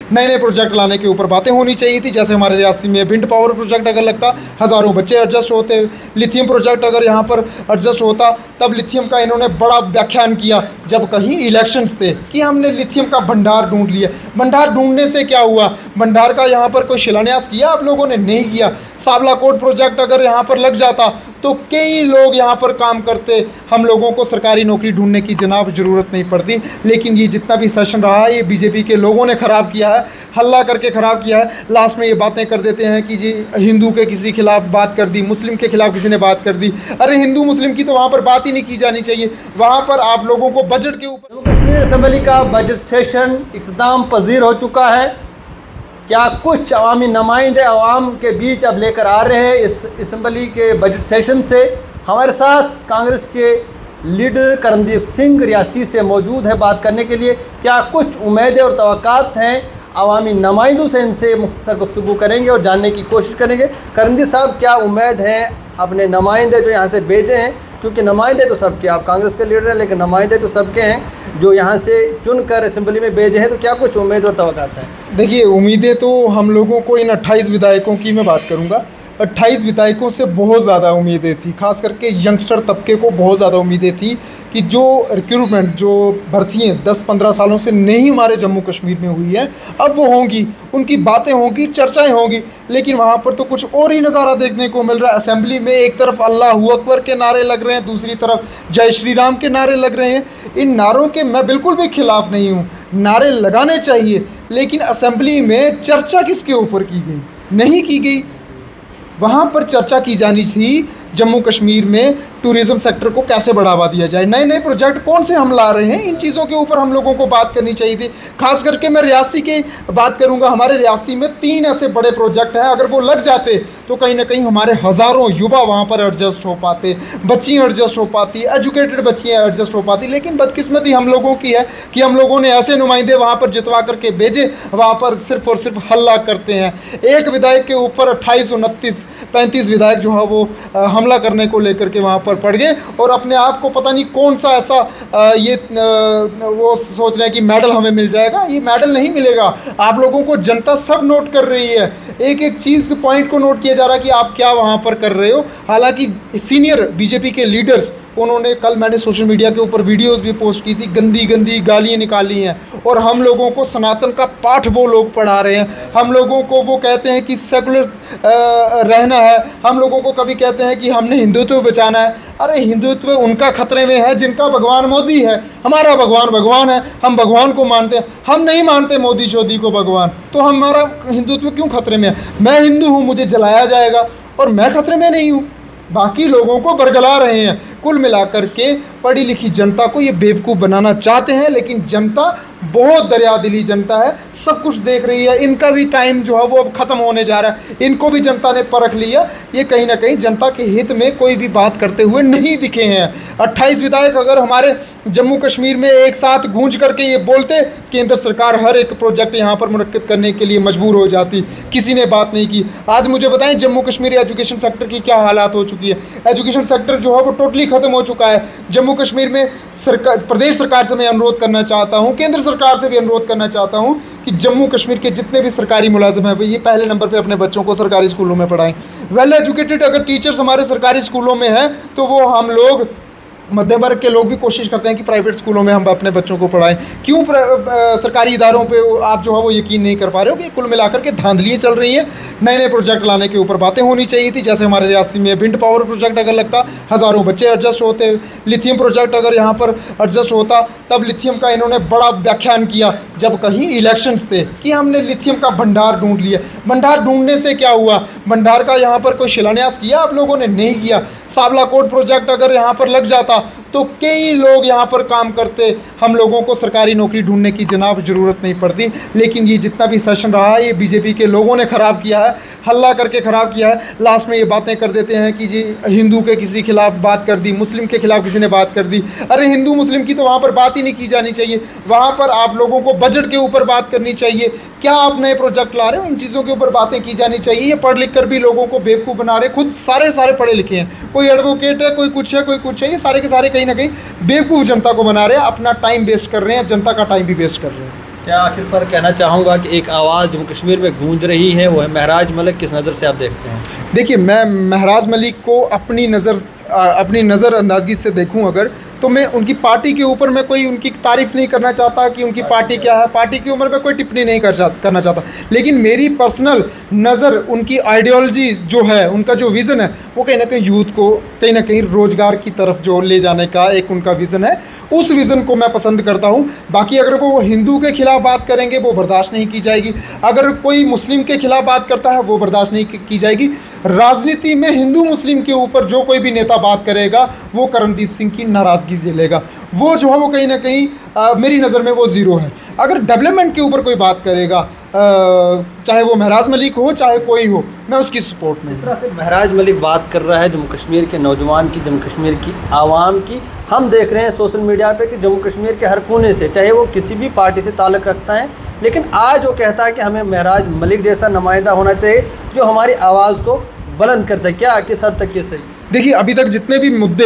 नए नए प्रोजेक्ट लाने के ऊपर बातें होनी चाहिए थी। जैसे हमारे रियासी में विंड पावर प्रोजेक्ट अगर लगता, हज़ारों बच्चे एडजस्ट होते। लिथियम प्रोजेक्ट अगर यहाँ पर एडजस्ट होता, तब लिथियम का इन्होंने बड़ा व्याख्यान किया जब कहीं इलेक्शंस थे कि हमने लिथियम का भंडार ढूंढ लिया। भंडार ढूंढने से क्या हुआ? भंडार का यहाँ पर कोई शिलान्यास किया आप लोगों ने? नहीं किया। सावलाकोट प्रोजेक्ट अगर यहाँ पर लग जाता तो कई लोग यहाँ पर काम करते, हम लोगों को सरकारी नौकरी ढूंढने की जनाब ज़रूरत नहीं पड़ती। लेकिन ये जितना भी सेशन रहा है, ये बीजेपी के लोगों ने ख़राब किया है, हल्ला करके ख़राब किया है। लास्ट में ये बातें कर देते हैं कि जी हिंदू के किसी खिलाफ बात कर दी, मुस्लिम के खिलाफ किसी ने बात कर दी। अरे हिंदू मुस्लिम की तो वहाँ पर बात ही नहीं की जानी चाहिए। वहाँ पर आप लोगों को बजट के ऊपर, जम्मू कश्मीर असेंबली का बजट सेशन इख्तिताम पजीर हो चुका है। क्या कुछ अवामी नुमाइंदे अवाम के बीच अब लेकर आ रहे हैं इस असेंबली के बजट सेशन से? हमारे साथ कांग्रेस के लीडर करणदीप सिंह रियासी से मौजूद है बात करने के लिए। क्या कुछ उम्मीदें और तवक्कात हैं अवामी नुमाइंदों से? इनसे मुख्तसर गुफ्तगू करेंगे और जानने की कोशिश करेंगे। करणदीप साहब, क्या उम्मीद है अपने नुमाइंदे जो यहाँ से भेजे हैं, क्योंकि नुमाइंदे तो सबके, आप कांग्रेस के लीडर हैं लेकिन नुमाइंदे तो सबके हैं जो यहाँ से चुनकर असेंबली में भेजे हैं, तो क्या कुछ उम्मीद और तवक्कात हैं? देखिए उम्मीदें तो हम लोगों को इन 28 विधायकों की मैं बात करूँगा, 28 विधायकों से बहुत ज़्यादा उम्मीदें थी। खास करके यंगस्टर तबके को बहुत ज़्यादा उम्मीदें थी कि जो रिक्रूटमेंट, जो भर्तियाँ 10-15 सालों से नहीं हमारे जम्मू कश्मीर में हुई है, अब वो होंगी, उनकी बातें होंगी, चर्चाएं होंगी। लेकिन वहाँ पर तो कुछ और ही नज़ारा देखने को मिल रहा है। असेंबली में एक तरफ अल्लाहू अकबर के नारे लग रहे हैं, दूसरी तरफ जय श्री राम के नारे लग रहे हैं। इन नारों के मैं बिल्कुल भी खिलाफ नहीं हूँ, नारे लगाने चाहिए, लेकिन असेंबली में चर्चा किसके ऊपर की गई? नहीं की गई। वहाँ पर चर्चा की जानी थी जम्मू कश्मीर में टूरिज़्म सेक्टर को कैसे बढ़ावा दिया जाए, नए नए प्रोजेक्ट कौन से हम ला रहे हैं, इन चीज़ों के ऊपर हम लोगों को बात करनी चाहिए थी। खास करके मैं रियासी की बात करूंगा। हमारे रियासी में 3 ऐसे बड़े प्रोजेक्ट हैं, अगर वो लग जाते तो कहीं ना कहीं हमारे हज़ारों युवा वहाँ पर एडजस्ट हो पाते, बच्चियाँ एडजस्ट हो पाती, एजुकेटेड बच्चियाँ एडजस्ट हो पाती। लेकिन बदकिस्मती हम लोगों की है कि हम लोगों ने ऐसे नुमाइंदे वहाँ पर जितवा करके भेजे, वहाँ पर सिर्फ और सिर्फ हल्ला करते हैं। एक विधायक के ऊपर 28, 29, 35 विधायक जो है वो हमला करने को लेकर के वहाँ पर पड़ गए और अपने आप को पता नहीं कौन सा ऐसा वो सोच रहे हैं कि मेडल हमें मिल जाएगा। ये मेडल नहीं मिलेगा। आप लोगों को जनता सब नोट कर रही है, एक एक चीज़ पॉइंट को नोट किया जा रहा है कि आप क्या वहाँ पर कर रहे हो। हालांकि सीनियर बीजेपी के लीडर्स, उन्होंने, कल मैंने सोशल मीडिया के ऊपर वीडियोस भी पोस्ट की थी, गंदी गंदी गालियाँ निकाली हैं और हम लोगों को सनातन का पाठ वो लोग पढ़ा रहे हैं। हम लोगों को वो कहते हैं कि सेकुलर रहना है, हम लोगों को कभी कहते हैं कि हमने हिंदुत्व बचाना है। अरे हिंदुत्व उनका खतरे में है जिनका भगवान मोदी है। हमारा भगवान भगवान है, हम भगवान को मानते हैं। हम नहीं मानते मोदी शोदी को भगवान, तो हमारा हिंदुत्व क्यों खतरे में है? मैं हिंदू हूँ, मुझे जलाया जाएगा और मैं खतरे में नहीं हूँ। बाकी लोगों को बरगला रहे हैं। कुल मिलाकर के पढ़ी लिखी जनता को ये बेवकूफ़ बनाना चाहते हैं, लेकिन जनता बहुत दरियादिली जनता है, सब कुछ देख रही है। इनका भी टाइम जो है वो अब ख़त्म होने जा रहा है, इनको भी जनता ने परख लिया। ये कहीं ना कहीं जनता के हित में कोई भी बात करते हुए नहीं दिखे हैं। 28 विधायक अगर हमारे जम्मू कश्मीर में एक साथ गूंज करके ये बोलते, केंद्र सरकार हर एक प्रोजेक्ट यहाँ पर मुनक्किद करने के लिए मजबूर हो जाती। किसी ने बात नहीं की। आज मुझे बताएं जम्मू कश्मीर एजुकेशन सेक्टर की क्या हालात हो चुकी है। एजुकेशन सेक्टर जो है वो टोटली ख़त्म हो चुका है जम्मू कश्मीर में। प्रदेश सरकार से मैं अनुरोध करना चाहता हूँ, केंद्र सरकार से भी अनुरोध करना चाहता हूँ कि जम्मू कश्मीर के जितने भी सरकारी मुलाजिम हैं वो ये पहले नंबर पे अपने बच्चों को सरकारी स्कूलों में पढ़ाएं। वेल एजुकेटेड अगर टीचर्स हमारे सरकारी स्कूलों में हैं तो वो हम लोग मध्यम वर्ग के लोग भी कोशिश करते हैं कि प्राइवेट स्कूलों में हम अपने बच्चों को पढ़ाएं। क्यों सरकारी इदारों पे आप जो है वो यकीन नहीं कर पा रहे हो कि कुल मिलाकर के धांधलियाँ चल रही हैं। नए नए प्रोजेक्ट लाने के ऊपर बातें होनी चाहिए थी। जैसे हमारे रियासी में विंड पावर प्रोजेक्ट अगर लगता, हज़ारों बच्चे एडजस्ट होते। लिथियम प्रोजेक्ट अगर यहाँ पर एडजस्ट होता, तब लिथियम का इन्होंने बड़ा व्याख्यान किया जब कहीं इलेक्शंस थे कि हमने लिथियम का भंडार ढूंढ लिया। भंडार ढूंढने से क्या हुआ? भंडार का यहाँ पर कोई शिलान्यास किया आप लोगों ने? नहीं किया। सावलाकोट प्रोजेक्ट अगर यहाँ पर लग जाता तो कई लोग यहाँ पर काम करते, हम लोगों को सरकारी नौकरी ढूंढने की जनाब ज़रूरत नहीं पड़ती। लेकिन ये जितना भी सेशन रहा है, ये बीजेपी के लोगों ने ख़राब किया है, हल्ला करके ख़राब किया है। लास्ट में ये बातें कर देते हैं कि जी हिंदू के किसी खिलाफ बात कर दी, मुस्लिम के खिलाफ किसी ने बात कर दी। अरे हिंदू मुस्लिम की तो वहाँ पर बात ही नहीं की जानी चाहिए। वहाँ पर आप लोगों को बजट के ऊपर बात करनी चाहिए। क्या आप नए प्रोजेक्ट ला रहे हो, इन चीज़ों के ऊपर बातें की जानी चाहिए। ये पढ़ लिख कर भी लोगों को बेवकूफ़ बना रहे, खुद सारे पढ़े लिखे हैं, कोई एडवोकेट है, कोई कुछ है, कोई कुछ है। ये सारे के सारे कहीं ना कहीं बेवकूफ़ जनता को बना रहे हैं, अपना टाइम वेस्ट कर रहे हैं, जनता का टाइम भी वेस्ट कर रहे हैं। क्या आखिर पर कहना चाहूँगा कि एक आवाज़ जम्मू कश्मीर में गूंज रही है, वो है महराज मलिक। किस नज़र से आप देखते हैं? देखिए, मैं महराज मलिक को अपनी नज़रअंदाज़गी से देखूं अगर, तो मैं उनकी पार्टी के ऊपर मैं कोई उनकी तारीफ़ नहीं करना चाहता कि उनकी पार्टी क्या है, पार्टी की उम्र में कोई टिप्पणी नहीं करना चाहता। लेकिन मेरी पर्सनल नज़र उनकी आइडियोलॉजी जो है, उनका जो विज़न है, वो कहीं ना कहीं यूथ को कहीं ना कहीं रोज़गार की तरफ जो ले जाने का एक उनका विज़न है, उस विज़न को मैं पसंद करता हूँ। बाकी अगर वो हिंदू के खिलाफ बात करेंगे वो बर्दाश्त नहीं की जाएगी, अगर कोई मुस्लिम के खिलाफ बात करता है वो बर्दाश्त नहीं की जाएगी। राजनीति में हिंदू मुस्लिम के ऊपर जो कोई भी नेता बात करेगा वो करणदीप सिंह की नाराज़गी झेलेगा। वो जो है वो कहीं ना कहीं मेरी नज़र में वो ज़ीरो है। अगर डेवलपमेंट के ऊपर कोई बात करेगा, चाहे वो महराज मलिक हो चाहे कोई हो, मैं उसकी सपोर्ट में। इस तरह से महराज मलिक बात कर रहा है जम्मू कश्मीर के नौजवान की, जम्मू कश्मीर की आवाम की। हम देख रहे हैं सोशल मीडिया पे कि जम्मू कश्मीर के हर कोने से, चाहे वो किसी भी पार्टी से ताल्लुक़ रखता है, लेकिन आज वो कहता है कि हमें महराज मलिक जैसा नुमाइंदा होना चाहिए जो हमारी आवाज़ को बुलंद करता है। क्या किस हद तक ये सही? देखिए, अभी तक जितने भी मुद्दे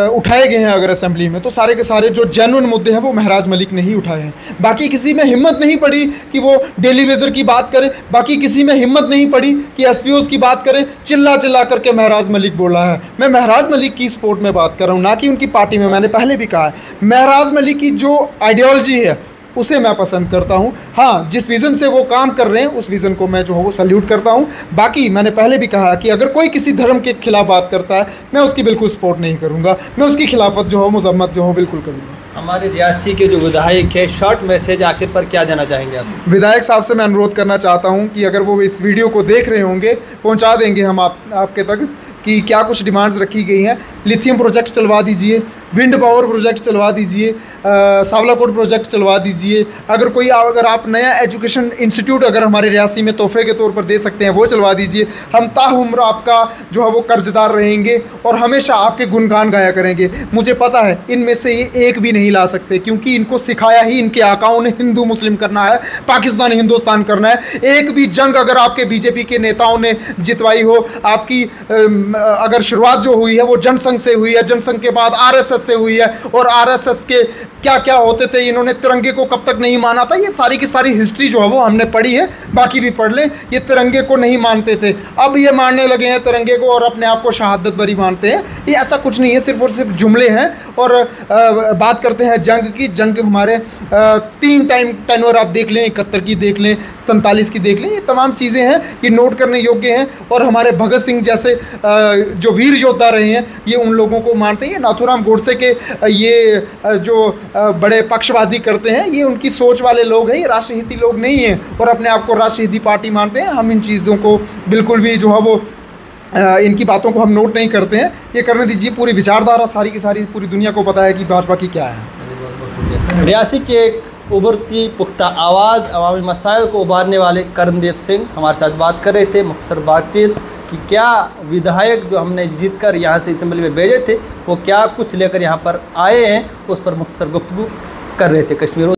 उठाए गए हैं अगर असेंबली में, तो सारे के सारे जो जेन्युइन मुद्दे हैं वो महराज मलिक ने ही उठाए हैं। बाकी किसी में हिम्मत नहीं पड़ी कि वो डेली वेजर की बात करे, बाकी किसी में हिम्मत नहीं पड़ी कि एसपीओज की बात करे। चिल्ला करके महराज मलिक बोला है। मैं महराज मलिक की सपोर्ट में बात कर रहा हूँ, ना कि उनकी पार्टी में। मैंने पहले भी कहा है, महराज मलिक की जो आइडियोलॉजी है उसे मैं पसंद करता हूं। हाँ, जिस विज़न से वो काम कर रहे हैं उस विज़न को मैं जो है वो सल्यूट करता हूं। बाकी मैंने पहले भी कहा कि अगर कोई किसी धर्म के खिलाफ बात करता है, मैं उसकी बिल्कुल सपोर्ट नहीं करूंगा, मैं उसकी खिलाफत जो है मजम्मत जो है बिल्कुल करूंगा। हमारे रियासी के जो विधायक है, शॉर्ट मैसेज आखिर पर क्या देना चाहेंगे आप? विधायक साहब से मैं अनुरोध करना चाहता हूँ कि अगर वो इस वीडियो को देख रहे होंगे, पहुँचा देंगे हम आपके तक कि क्या कुछ डिमांड्स रखी गई हैं। लिथियम प्रोजेक्ट चलवा दीजिए, विंड पावर प्रोजेक्ट चलवा दीजिए, सावलाकोट प्रोजेक्ट चलवा दीजिए। अगर आप नया एजुकेशन इंस्टीट्यूट अगर हमारे रियासी में तोहफे के तौर पर दे सकते हैं वो चलवा दीजिए। हम ताउम्र आपका जो है वो कर्जदार रहेंगे और हमेशा आपके गुणगान गाया करेंगे। मुझे पता है इनमें से ये एक भी नहीं ला सकते, क्योंकि इनको सिखाया ही इनके आकाओं ने हिंदू मुस्लिम करना है, पाकिस्तान हिंदुस्तान करना है। एक भी जंग अगर आपके बीजेपी के नेताओं ने जितवाई हो, आपकी अगर शुरुआत जो हुई है वो जनसंघ से हुई है, जनसंघ के बाद आरएसएस से हुई है, और आरएसएस के क्या क्या होते थे, इन्होंने तिरंगे को कब तक नहीं माना था, ये सारी की सारी हिस्ट्री जो है वो हमने पढ़ी है। बाकी भी पढ़ लें, ये तिरंगे को नहीं मानते थे, अब ये मानने लगे हैं तिरंगे को और अपने आप को शहादत बरी मानते हैं। ये ऐसा कुछ नहीं है, सिर्फ और सिर्फ जुमले हैं। और बात करते हैं जंग की। जंग हमारे 3 टाइम टेन्योर आप देख लें, 71 की देख लें, 47 की देख लें, ये तमाम चीज़ें हैं, ये नोट करने योग्य हैं। और हमारे भगत सिंह जैसे जो वीर योद्धा रहे हैं, ये उन लोगों को मानते हैं। नाथूराम गोडसे के ये जो बड़े पक्षवादी करते हैं, ये उनकी सोच वाले लोग हैं, ये राष्ट्रहिती लोग नहीं हैं और अपने आप को राष्ट्रहिती पार्टी मानते हैं। हम इन चीज़ों को बिल्कुल भी जो है वो इनकी बातों को हम नोट नहीं करते हैं। ये करने दीजिए, पूरी विचारधारा सारी की सारी पूरी दुनिया को पता है कि भाजपा की क्या है। रियासी के एक उभरती पुख्ता आवाज़, अवामी मसाइल को उबारने वाले करणदीप सिंह हमारे साथ बात कर रहे थे। मुख्तसर बातचीत कि क्या विधायक जो हमने जीत कर यहाँ से असेंबली में भेजे थे वो क्या कुछ लेकर यहाँ पर आए हैं, उस पर मुख्तसर गुफ्तगू कर रहे थे। कश्मीर